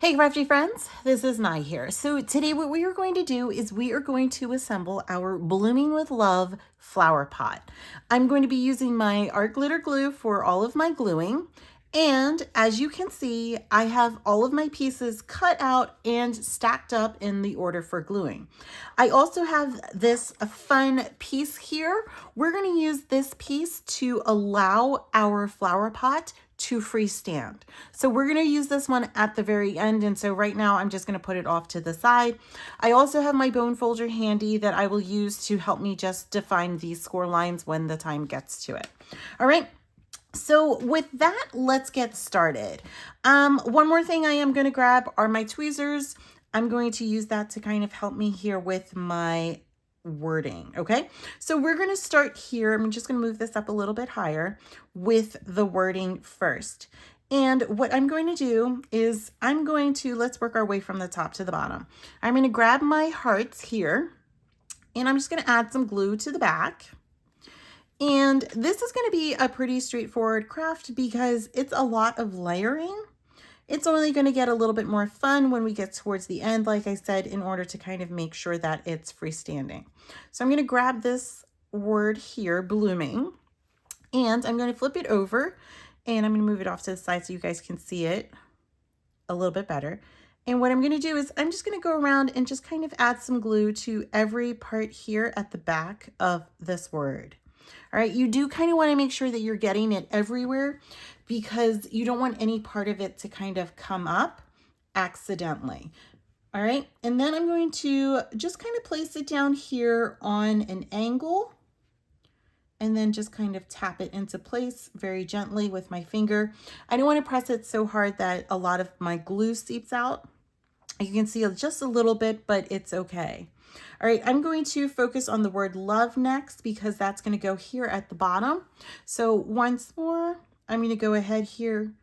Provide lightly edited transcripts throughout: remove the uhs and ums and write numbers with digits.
Hey crafty friends, this is Nye here. So today what we are going to do is we are going to assemble our Blooming with Love flower pot. I'm going to be using my art glitter glue for all of my gluing. And as you can see, I have all of my pieces cut out and stacked up in the order for gluing. I also have this fun piece here. We're going to use this piece to allow our flower pot to freestand. So we're going to use this one at the very end. And so right now I'm just going to put it off to the side. I also have my bone folder handy that I will use to help me just define these score lines when the time gets to it. All right. So with that, let's get started. One more thing I am going to grab are my tweezers. I'm going to use that to kind of help me here with my wording. Okay, so we're going to start here. I'm just going to move this up a little bit higher with the wording first. And what I'm going to do is let's work our way from the top to the bottom. I'm going to grab my hearts here and I'm just going to add some glue to the back. And this is going to be a pretty straightforward craft because it's a lot of layering. It's only going to get a little bit more fun when we get towards the end, like I said, in order to kind of make sure that it's freestanding. So I'm going to grab this word here, blooming, and I'm going to flip it over and I'm going to move it off to the side so you guys can see it a little bit better. And what I'm going to do is I'm just going to go around and just kind of add some glue to every part here at the back of this word. All right, you do kind of want to make sure that you're getting it everywhere because you don't want any part of it to kind of come up accidentally. All right, and then I'm going to just kind of place it down here on an angle and then just kind of tap it into place very gently with my finger. I don't want to press it so hard that a lot of my glue seeps out. You can see just a little bit, but it's okay. All right, I'm going to focus on the word love next because that's going to go here at the bottom. So once more, I'm going to go ahead here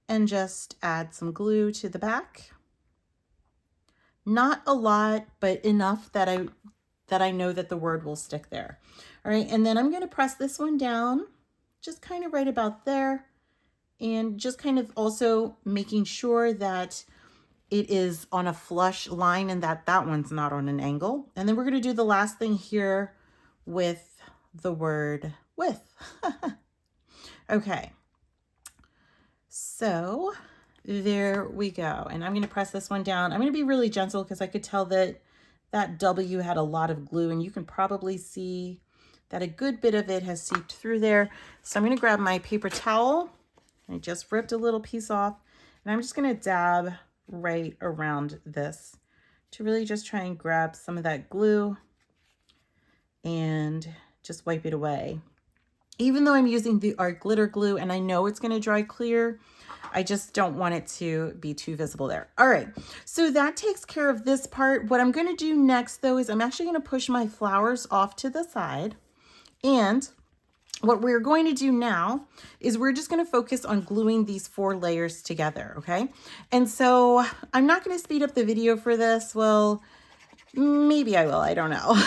and just add some glue to the back. Not a lot, but enough that I know that the word will stick there. All right, and then I'm going to press this one down, just kind of right about there, and just kind of also making sure that it is on a flush line and that one's not on an angle. And then we're going to do the last thing here with the word with. Okay. So there we go. And I'm going to press this one down. I'm going to be really gentle because I could tell that that W had a lot of glue and you can probably see that a good bit of it has seeped through there. So I'm going to grab my paper towel. I just ripped a little piece off and I'm just going to dab right around this to really just try and grab some of that glue and just wipe it away. Even though I'm using the art glitter glue and I know it's going to dry clear, I just don't want it to be too visible there. All right, so that takes care of this part. What I'm going to do next though is I'm actually going to push my flowers off to the side, and what we're going to do now is we're just going to focus on gluing these 4 layers together, okay? And so I'm not going to speed up the video for this. Well, maybe I will, I don't know.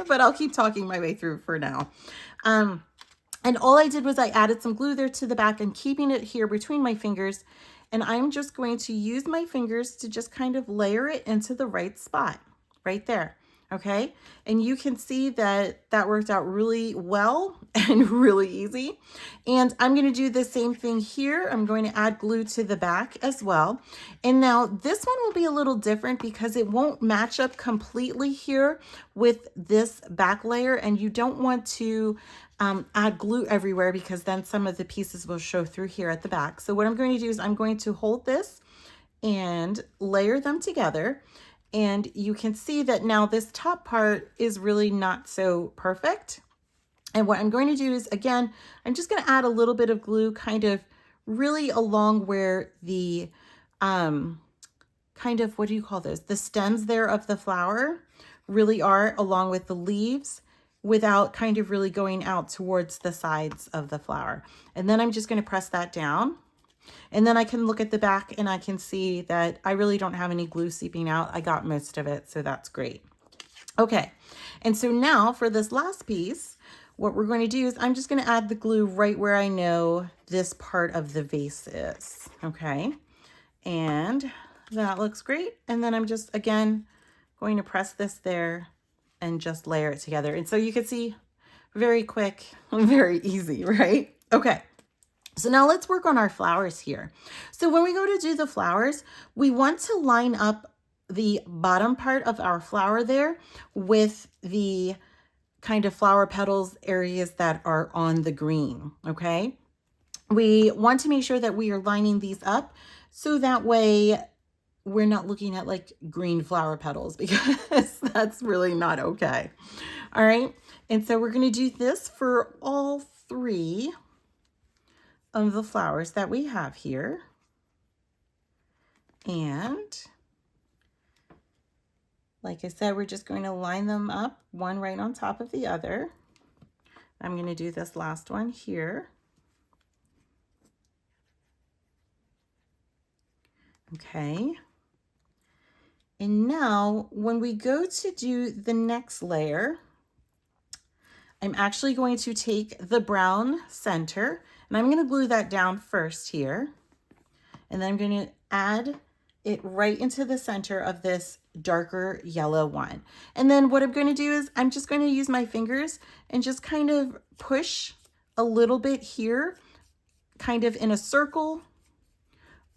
But I'll keep talking my way through for now. And all I did was I added some glue there to the back and keeping it here between my fingers. And I'm just going to use my fingers to just kind of layer it into the right spot, right there. Okay, and you can see that that worked out really well and really easy. And I'm going to do the same thing here. I'm going to add glue to the back as well. And now this one will be a little different because it won't match up completely here with this back layer, and you don't want to add glue everywhere because then some of the pieces will show through here at the back. So what I'm going to do is I'm going to hold this and layer them together. And you can see that now this top part is really not so perfect. And what I'm going to do is, again, I'm just going to add a little bit of glue kind of really along where the, kind of, what do you call those? The stems there of the flower really are, along with the leaves, without kind of really going out towards the sides of the flower. And then I'm just going to press that down. And then I can look at the back and I can see that I really don't have any glue seeping out. I got most of it, so that's great. Okay, and so now for this last piece, what we're going to do is I'm just going to add the glue right where I know this part of the vase is. Okay, and that looks great. And then I'm just, again, going to press this there and just layer it together. And so you can see, very quick, very easy, right? Okay. So now let's work on our flowers here. So when we go to do the flowers, we want to line up the bottom part of our flower there with the kind of flower petals areas that are on the green, okay? We want to make sure that we are lining these up so that way we're not looking at like green flower petals, because that's really not okay. All right. And so we're going to do this for all 3 of the flowers that we have here. And like I said, we're just going to line them up, one right on top of the other. I'm going to do this last one here. Okay. And now when we go to do the next layer, I'm actually going to take the brown center and I'm going to glue that down first here. And then I'm going to add it right into the center of this darker yellow one. And then what I'm going to do is I'm just going to use my fingers and just kind of push a little bit here, kind of in a circle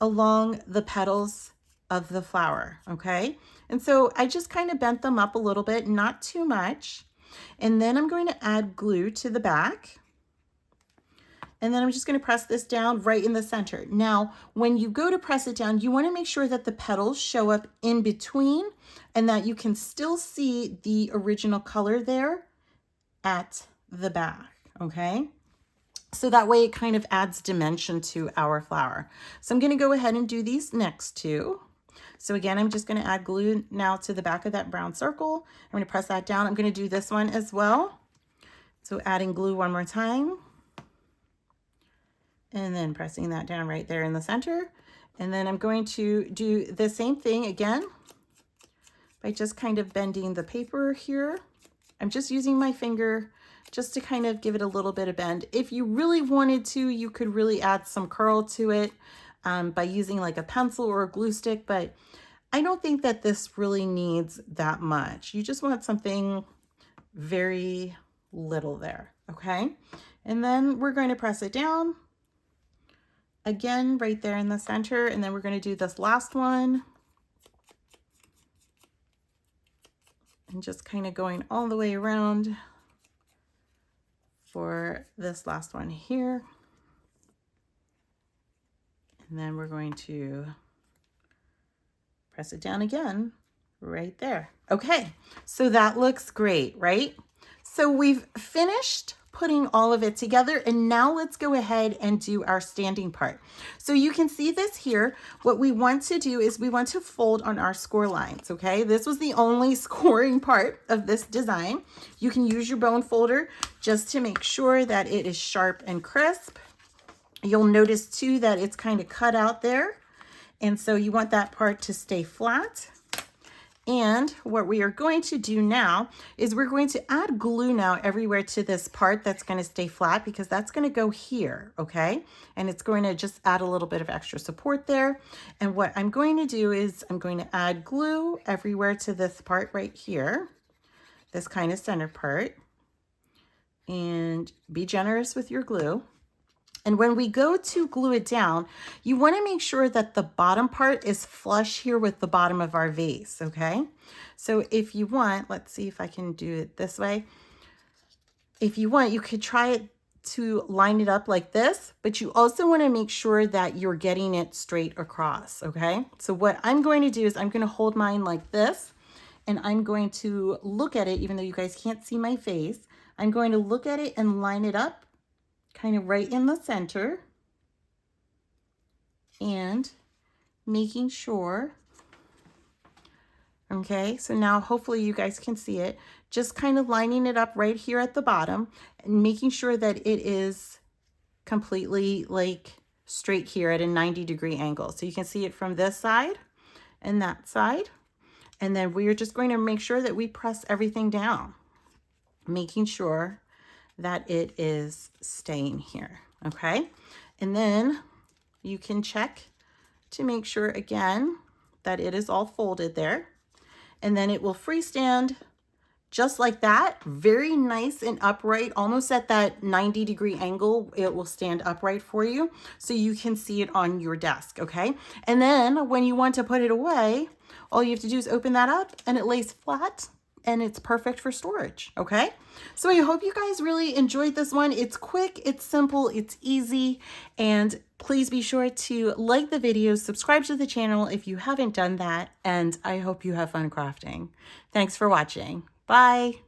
along the petals of the flower, okay? And so I just kind of bent them up a little bit, not too much. And then I'm going to add glue to the back. And then I'm just going to press this down right in the center. Now, when you go to press it down, you want to make sure that the petals show up in between and that you can still see the original color there at the back, okay? So that way it kind of adds dimension to our flower. So I'm going to go ahead and do these next 2. So again, I'm just going to add glue now to the back of that brown circle. I'm going to press that down. I'm going to do this one as well. So adding glue one more time. And then pressing that down right there in the center. And then I'm going to do the same thing again by just kind of bending the paper here. I'm just using my finger just to kind of give it a little bit of bend. If you really wanted to, you could really add some curl to it by using like a pencil or a glue stick, but I don't think that this really needs that much. You just want something very little there, okay? And then we're going to press it down. Again, right there in the center, and then we're going to do this last one. And just kind of going all the way around for this last one here. And then we're going to press it down again right there. Okay, so that looks great, right? So we've finished putting all of it together, and now let's go ahead and do our standing part. So you can see this here. What we want to do is we want to fold on our score lines, okay? This was the only scoring part of this design. You can use your bone folder just to make sure that it is sharp and crisp. You'll notice too that it's kind of cut out there, and so you want that part to stay flat. And what we are going to do now is we're going to add glue now everywhere to this part that's going to stay flat, because that's going to go here, okay? And it's going to just add a little bit of extra support there. And what I'm going to do is I'm going to add glue everywhere to this part right here, this kind of center part. And be generous with your glue. And when we go to glue it down, you want to make sure that the bottom part is flush here with the bottom of our vase, okay? So if you want, let's see if I can do it this way. If you want, you could try it to line it up like this, but you also want to make sure that you're getting it straight across, okay? So what I'm going to do is I'm going to hold mine like this, and I'm going to look at it, even though you guys can't see my face. I'm going to look at it and line it up kind of right in the center, and making sure, okay, so now hopefully you guys can see it, just kind of lining it up right here at the bottom and making sure that it is completely like straight here at a 90-degree angle. So you can see it from this side and that side. And then we are just going to make sure that we press everything down, making sure that it is staying here, okay? And then you can check to make sure again that it is all folded there. And then it will freestand just like that, very nice and upright, almost at that 90-degree angle. It will stand upright for you so you can see it on your desk, okay? And then when you want to put it away, all you have to do is open that up and it lays flat and it's perfect for storage, okay? So I hope you guys really enjoyed this one. It's quick, it's simple, it's easy, and please be sure to like the video, subscribe to the channel if you haven't done that, and I hope you have fun crafting. Thanks for watching. Bye.